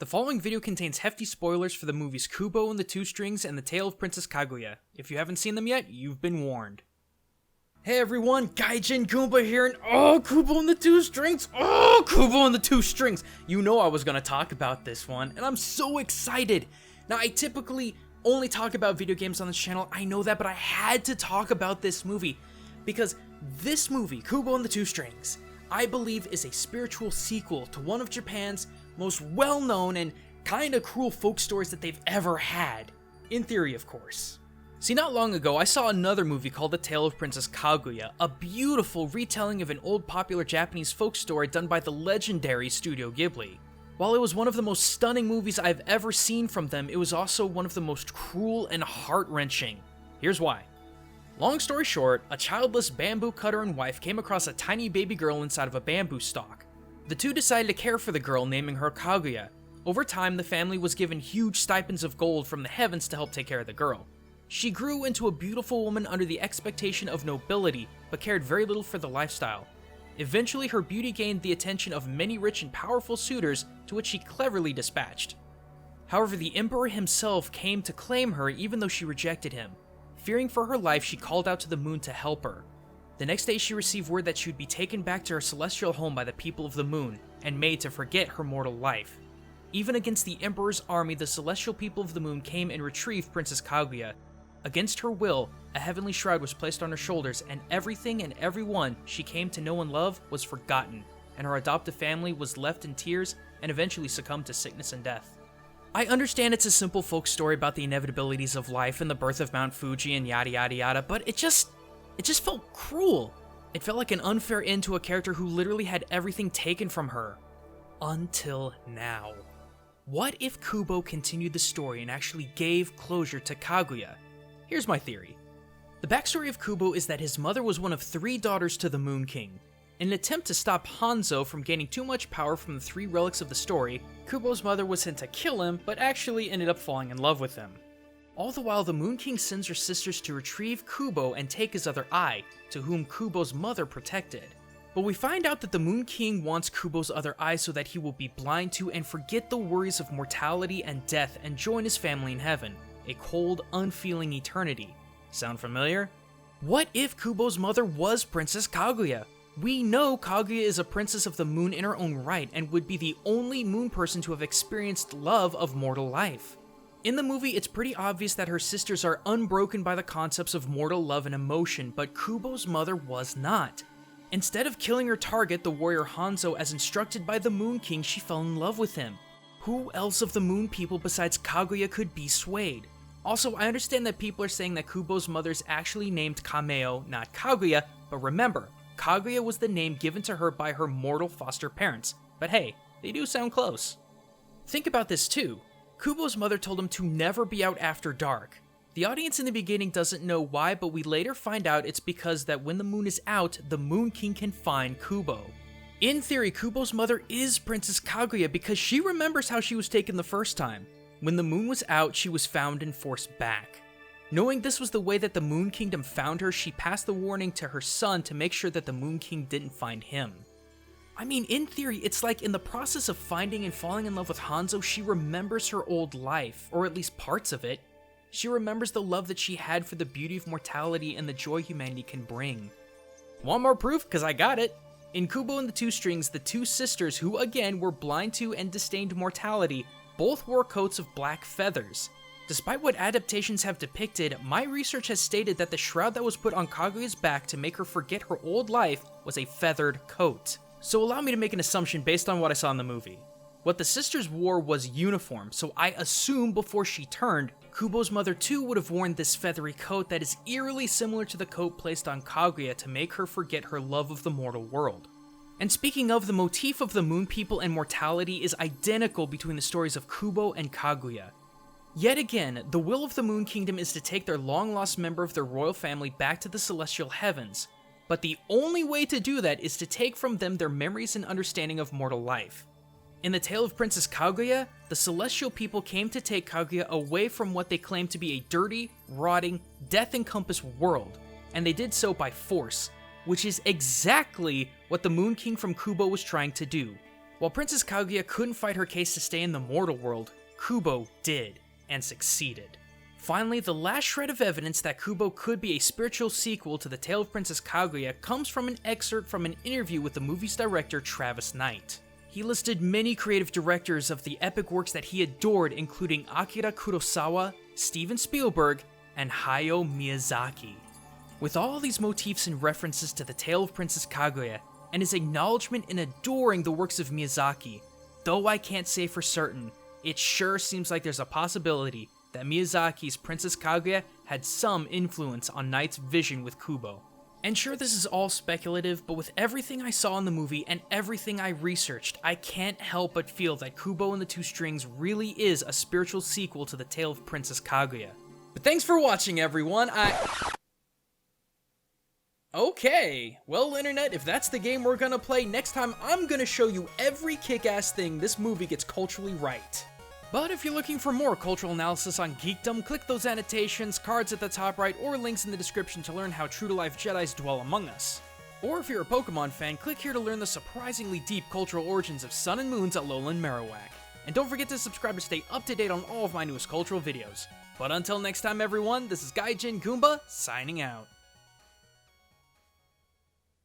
The following video contains hefty spoilers for the movies Kubo and the Two Strings and The Tale of Princess Kaguya. If you haven't seen them yet, you've been warned. Hey everyone, Gaijin Goombah here, and Kubo and the Two Strings! Kubo and the Two Strings! You know I was gonna talk about this one, and I'm so excited! Now, I typically only talk about video games on this channel, I know that, but I had to talk about this movie, because this movie, Kubo and the Two Strings, I believe is a spiritual sequel to one of Japan's most well-known and kinda cruel folk stories that they've ever had. In theory, of course. See, not long ago, I saw another movie called The Tale of Princess Kaguya, a beautiful retelling of an old popular Japanese folk story done by the legendary Studio Ghibli. While it was one of the most stunning movies I've ever seen from them, it was also one of the most cruel and heart-wrenching. Here's why. Long story short, a childless bamboo cutter and wife came across a tiny baby girl inside of a bamboo stalk. The two decided to care for the girl, naming her Kaguya. Over time, the family was given huge stipends of gold from the heavens to help take care of the girl. She grew into a beautiful woman under the expectation of nobility, but cared very little for the lifestyle. Eventually, her beauty gained the attention of many rich and powerful suitors, to which she cleverly dispatched. However, the emperor himself came to claim her even though she rejected him. Fearing for her life, she called out to the moon to help her. The next day, she received word that she would be taken back to her celestial home by the people of the moon, and made to forget her mortal life. Even against the emperor's army, the celestial people of the moon came and retrieved Princess Kaguya. Against her will, a heavenly shroud was placed on her shoulders, and everything and everyone she came to know and love was forgotten, and her adoptive family was left in tears and eventually succumbed to sickness and death. I understand it's a simple folk story about the inevitabilities of life and the birth of Mount Fuji and yada yada yada, but it just felt cruel. It felt like an unfair end to a character who literally had everything taken from her. Until now. What if Kubo continued the story and actually gave closure to Kaguya? Here's my theory. The backstory of Kubo is that his mother was one of 3 daughters to the Moon King. In an attempt to stop Hanzo from gaining too much power from the 3 relics of the story, Kubo's mother was sent to kill him, but actually ended up falling in love with him. All the while, the Moon King sends her sisters to retrieve Kubo and take his other eye, to whom Kubo's mother protected. But we find out that the Moon King wants Kubo's other eye so that he will be blind to and forget the worries of mortality and death and join his family in heaven, a cold, unfeeling eternity. Sound familiar? What if Kubo's mother was Princess Kaguya? We know Kaguya is a princess of the moon in her own right and would be the only moon person to have experienced love of mortal life. In the movie, it's pretty obvious that her sisters are unbroken by the concepts of mortal love and emotion, but Kubo's mother was not. Instead of killing her target, the warrior Hanzo, as instructed by the Moon King, she fell in love with him. Who else of the moon people besides Kaguya could be swayed? Also, I understand that people are saying that Kubo's mother is actually named Kameo, not Kaguya, but remember, Kaguya was the name given to her by her mortal foster parents. But hey, they do sound close. Think about this too. Kubo's mother told him to never be out after dark. The audience in the beginning doesn't know why, but we later find out it's because that when the moon is out, the Moon King can find Kubo. In theory, Kubo's mother is Princess Kaguya because she remembers how she was taken the first time. When the moon was out, she was found and forced back. Knowing this was the way that the Moon Kingdom found her, she passed the warning to her son to make sure that the Moon King didn't find him. I mean, in theory, it's like in the process of finding and falling in love with Hanzo, she remembers her old life, or at least parts of it. She remembers the love that she had for the beauty of mortality and the joy humanity can bring. Want more proof? Cause I got it! In Kubo and the Two Strings, the 2 sisters, who again were blind to and disdained mortality, both wore coats of black feathers. Despite what adaptations have depicted, my research has stated that the shroud that was put on Kaguya's back to make her forget her old life was a feathered coat. So allow me to make an assumption based on what I saw in the movie. What the sisters wore was uniform, so I assume before she turned, Kubo's mother too would have worn this feathery coat that is eerily similar to the coat placed on Kaguya to make her forget her love of the mortal world. And speaking of, the motif of the moon people and mortality is identical between the stories of Kubo and Kaguya. Yet again, the will of the Moon Kingdom is to take their long-lost member of their royal family back to the celestial heavens, but the only way to do that is to take from them their memories and understanding of mortal life. In the tale of Princess Kaguya, the celestial people came to take Kaguya away from what they claimed to be a dirty, rotting, death-encompassed world, and they did so by force, which is exactly what the Moon King from Kubo was trying to do. While Princess Kaguya couldn't fight her case to stay in the mortal world, Kubo did, and succeeded. Finally, the last shred of evidence that Kubo could be a spiritual sequel to The Tale of Princess Kaguya comes from an excerpt from an interview with the movie's director Travis Knight. He listed many creative directors of the epic works that he adored, including Akira Kurosawa, Steven Spielberg, and Hayao Miyazaki. With all these motifs and references to The Tale of Princess Kaguya, and his acknowledgement in adoring the works of Miyazaki, though I can't say for certain, it sure seems like there's a possibility that Miyazaki's Princess Kaguya had some influence on Knight's vision with Kubo. And sure, this is all speculative, but with everything I saw in the movie and everything I researched, I can't help but feel that Kubo and the Two Strings really is a spiritual sequel to The Tale of Princess Kaguya. But thanks for watching, everyone. Okay, well, internet, if that's the game we're gonna play, next time I'm gonna show you every kick-ass thing this movie gets culturally right. But if you're looking for more cultural analysis on geekdom, click those annotations, cards at the top right, or links in the description to learn how true-to-life Jedis dwell among us. Or if you're a Pokemon fan, click here to learn the surprisingly deep cultural origins of Sun and Moon's Alolan Marowak. And don't forget to subscribe to stay up to date on all of my newest cultural videos. But until next time, everyone, this is Gaijin Goombah, signing out.